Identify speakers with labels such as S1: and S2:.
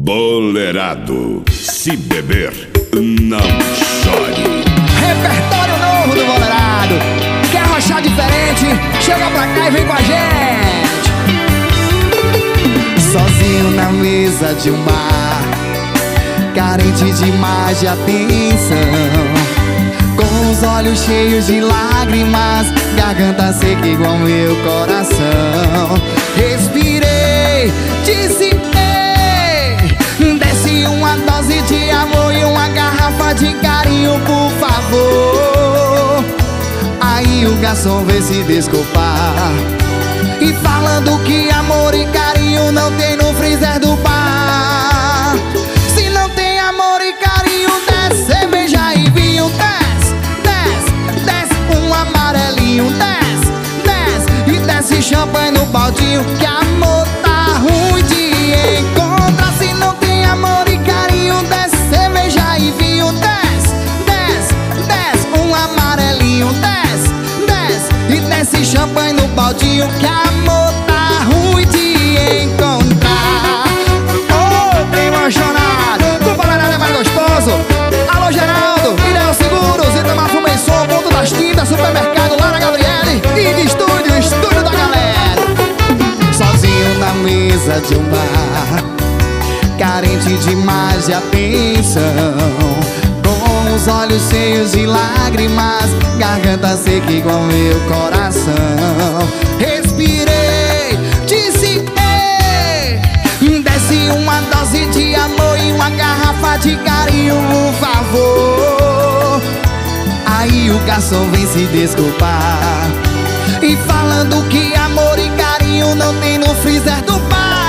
S1: Bolerado, se beber, não chore.
S2: Repertório novo do Bolerado. Quer achar diferente? Chega pra cá e vem com a gente. Sozinho na mesa de um bar, carente demais de atenção, com os olhos cheios de lágrimas, garganta seca igual meu coração. Respirei, dissipei, desce uma dose de amor e uma garrafa de carinho, por favor. Aí o garçom veio se desculpar e falando que amor e carinho não tem no freezer do bar. Se não tem amor e carinho, desce cerveja e vinho. Desce, desce, desce um amarelinho. Desce, desce e desce champanhe no baldinho, que amor tá ruim de encontrar. Se não tem amor e carinho, desce cerveja e vinho. Desce, desce, desce um amarelinho. Desce, desce e desce champanhe no baldinho, que amor tá ruim de encontrar. Oh, bem emocionado, o Bolerado é mais gostoso. Alô, Geraldo, Ideal Seguros, Itamar Fumensou, Ponto das Tintas, Supermercado Lara Gabriele e de estúdio, estúdio da galera. Sozinho na mesa de um bar, carente demais de atenção, com os olhos cheios de lágrimas, garganta seca igual meu coração. Respirei, dissipei, desce uma dose de amor e uma garrafa de carinho, por favor. Aí o garçom vem se desculpar e falando que amor e carinho não tem no freezer do bar.